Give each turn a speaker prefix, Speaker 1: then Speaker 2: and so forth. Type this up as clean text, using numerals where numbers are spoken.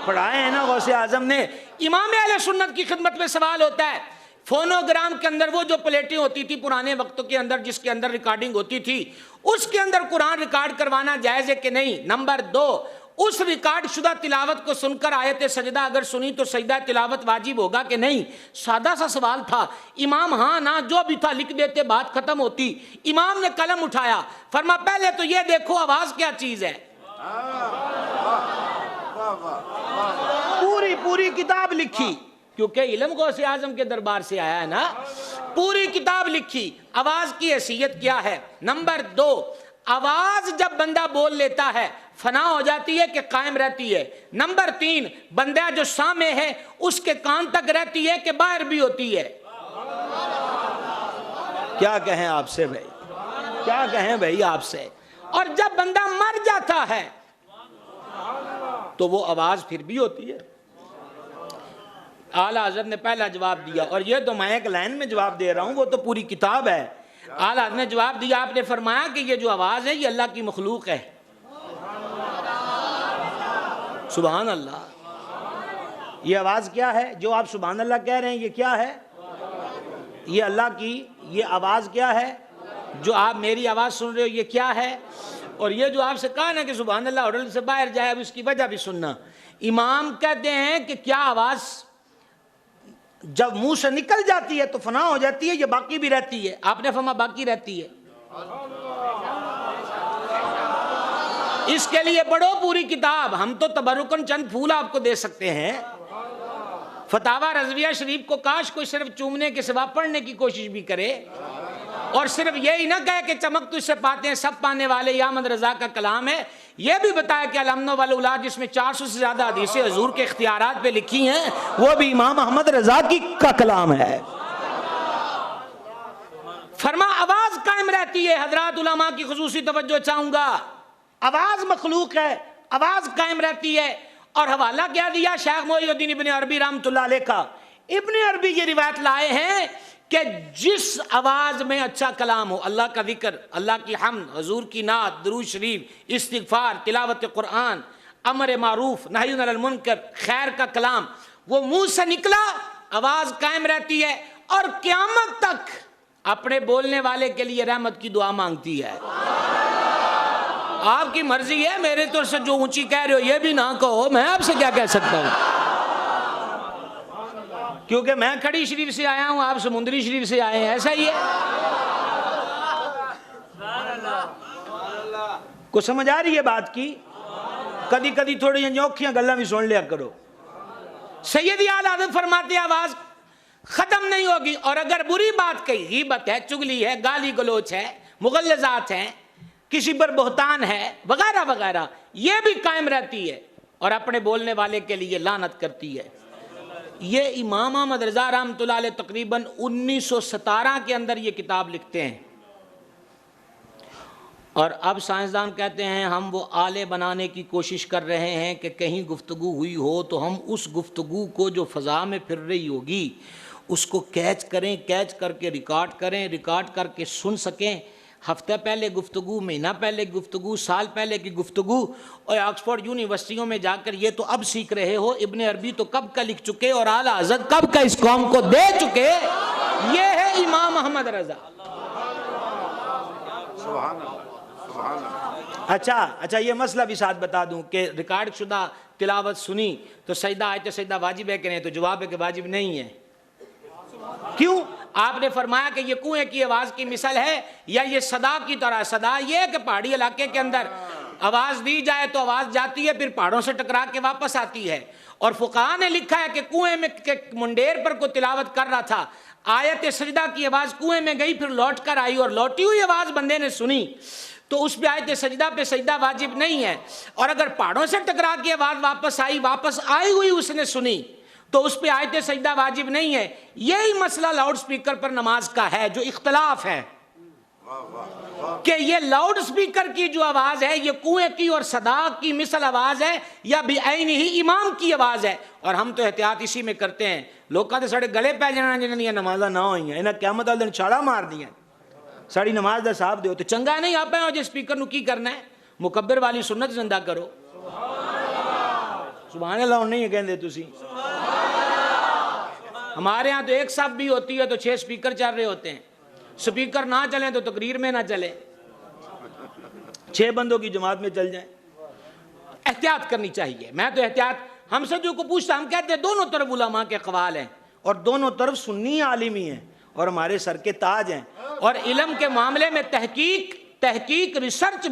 Speaker 1: پڑھائے ہیں نا غوث اعظم نے. امام اہل سنت کی خدمت میں سوال ہوتا ہے, فونوگرام کے اندر وہ جو پلیٹیں ہوتی تھی پرانے وقتوں کے اندر جس کے اندر ریکارڈنگ ہوتی تھی, اس کے اندر قرآن ریکارڈ کروانا جائز ہے کہ نہیں؟ نمبر 2, اس ریکارڈ شدہ تلاوت کو سن کر آیت سجدہ اگر سنی تو سجدہ تلاوت واجب ہوگا کہ نہیں؟ سادہ سا سوال تھا. امام ہاں نا جو بھی تھا لکھ دیتے, بات ختم ہوتی. امام نے قلم اٹھایا, فرما پہلے تو یہ دیکھو آواز کیا چیز ہے. پوری کتاب لکھی, کیونکہ علم غوث اعظم کے دربار سے آیا ہے نا, پوری کتاب لکھی آواز کی حیثیت کیا ہے. نمبر 2, آواز جب بندہ بول لیتا ہے فنا ہو جاتی ہے کہ قائم رہتی ہے؟ نمبر 3, بندہ جو سامع ہے اس کے کان تک رہتی ہے کہ باہر بھی ہوتی ہے؟ کیا کہیں آپ سے بھائی, کیا کہیں بھائی آپ سے. اور جب بندہ مر جاتا ہے تو وہ آواز پھر بھی ہوتی ہے. اعلیٰ حضرت نے پہلا جواب دیا, اور یہ تو میں ایک لائن میں جواب دے رہا ہوں, وہ تو پوری کتاب ہے. اعلیٰ حضرت نے جواب دیا, آپ نے فرمایا کہ یہ جو آواز ہے یہ اللہ کی مخلوق ہے. سبحان اللہ. یہ آواز کیا ہے جو آپ سبحان اللہ کہہ رہے ہیں؟ یہ کیا ہے؟ یہ اللہ کی یہ آواز کیا ہے جو آپ میری آواز سن رہے ہو؟ یہ کیا ہے؟ اور یہ جو آپ سے کہا نا کہ سبحان اللہ ہوٹل سے باہر جائے, اب اس کی وجہ بھی سننا. امام کہتے ہیں کہ کیا آواز جب منہ سے نکل جاتی ہے تو فنا ہو جاتی ہے, یہ باقی بھی رہتی ہے؟ آپ نے فرمایا باقی رہتی ہے. اس کے لیے پڑھو پوری کتاب, ہم تو تبرکن چند پھول آپ کو دے سکتے ہیں. فتاوی رضویہ شریف کو کاش کوئی صرف چومنے کے سوا پڑھنے کی کوشش بھی کرے, اور صرف یہی نہ کہے کہ چمک تجھ سے پاتے ہیں سب پانے والے یا احمد رضا کا کلام ہے. یہ بھی بتایا کہ الامن والاولاد جس میں 400 سے زیادہ حدیثیں حضور کے اختیارات پہ لکھی ہیں وہ بھی امام احمد رضا کا کلام ہے. فرما آواز قائم رہتی ہے. حضرات علماء کی خصوصی توجہ چاہوں گا, آواز مخلوق ہے, آواز قائم رہتی ہے. اور حوالہ کیا دیا شیخ محی الدین ابن عربی رحمۃ اللہ علیہ کا. ابن عربی یہ روایت لائے ہیں کہ جس آواز میں اچھا کلام ہو, اللہ کا ذکر, اللہ کی حمد, حضور کی نعت, درود شریف, استغفار, تلاوت قرآن, امر معروف, نہی عن المنکر, خیر کا کلام, وہ منہ سے نکلا آواز قائم رہتی ہے اور قیامت تک اپنے بولنے والے کے لیے رحمت کی دعا مانگتی ہے. آپ کی مرضی ہے, میرے طور سے جو اونچی کہہ رہے ہو یہ بھی نہ کہو, میں آپ سے کیا کہہ سکتا ہوں, کیونکہ میں کھڑی شریف سے آیا ہوں, آپ سمندری شریف سے آئے ہیں, ایسا ہی ہے. کو سمجھ آ رہی ہے بات کی؟ کدی کدی تھوڑی انجوکھیاں گلاں بھی سن لیا کرو. سیدی اعلیٰ حضرت فرماتے آواز ختم نہیں ہوگی, اور اگر بری بات کہی, غیبت ہے, چگلی ہے, گالی گلوچ ہے, مغلظات ہیں, کسی پر بہتان ہے وغیرہ وغیرہ, یہ بھی قائم رہتی ہے اور اپنے بولنے والے کے لیے لعنت کرتی ہے. یہ امام احمد رضا رحمۃ اللہ علیہ تقریباً 1917 کے اندر یہ کتاب لکھتے ہیں. اور اب سائنسدان کہتے ہیں ہم وہ آلے بنانے کی کوشش کر رہے ہیں کہ کہیں گفتگو ہوئی ہو تو ہم اس گفتگو کو جو فضا میں پھر رہی ہوگی اس کو کیچ کریں, کیچ کر کے ریکارڈ کریں, ریکارڈ کر کے سن سکیں. ہفتہ پہلے گفتگو, مہینہ پہلے گفتگو, سال پہلے کی گفتگو. اور آکسفورڈ یونیورسٹیوں میں جا کر یہ تو اب سیکھ رہے ہو, ابن عربی تو کب کا لکھ چکے اور اعلیٰ حضرت کب کا اس قوم کو دے چکے. یہ ہے امام احمد رضا. اچھا یہ مسئلہ بھی ساتھ بتا دوں کہ ریکارڈ شدہ تلاوت سنی تو سجدہ آئے تو سجدہ واجب ہے کہ نہیں؟ تو جواب ہے کہ واجب نہیں ہے. کیوں؟ آپ نے فرمایا کہ یہ کنویں کی آواز کی مثال ہے یا یہ صدا کی طرح. صدا یہ ہے کہ پہاڑی علاقے کے اندر آواز دی جائے تو آواز جاتی ہے, پھر پہاڑوں سے ٹکرا کے واپس آتی ہے. اور فقہاء نے لکھا ہے کہ کنویں میں منڈیر پر کوئی تلاوت کر رہا تھا, آیت سجدہ کی آواز کنویں میں گئی, پھر لوٹ کر آئی اور لوٹی ہوئی آواز بندے نے سنی تو اس پہ آیت سجدہ پہ سجدہ واجب نہیں ہے. اور اگر پہاڑوں سے ٹکرا کے آواز واپس آئی ہوئی اس نے سنی تو اس پہ آیت سجدہ واجب نہیں ہے. یہی مسئلہ لاؤڈ سپیکر پر نماز کا ہے جو اختلاف ہے کہ یہ لاؤڈ سپیکر کی جو آواز ہے یہ کنویں کی اور صدا کی مثل آواز ہے یا بعین ہی امام کی آواز ہے. اور ہم تو احتیاط اسی میں کرتے ہیں. لوگ کہتے ساڑے گلے پہ جانا جنہاں دیا نمازہ نہ ہوئی ہیں, انہیں قیامت والے دن چھاڑا مار دیا ساڑی نماز دا صاحب دیو تو چنگا نہیں. آپ ہیں جو سپیکر نو کی کرنا ہے, مکبر والی سنت زندہ کرو. سبحان اللہ نہیں کہندے تسی؟ ہمارے ہاں تو ایک صف بھی ہوتی ہے تو 6 سپیکر چل رہے ہوتے ہیں، سپیکر نہ چلیں تو تقریر میں نہ چلے، 6 بندوں کی جماعت میں چل جائیں۔ احتیاط کرنی چاہیے۔ میں تو احتیاط، ہم سے جو کو پوچھتا ہم کہتے ہیں دونوں طرف علماء کے اقوال ہیں اور دونوں طرف سنی عالم ہی ہیں اور ہمارے سر کے تاج ہیں، اور علم کے معاملے میں تحقیق ریسرچ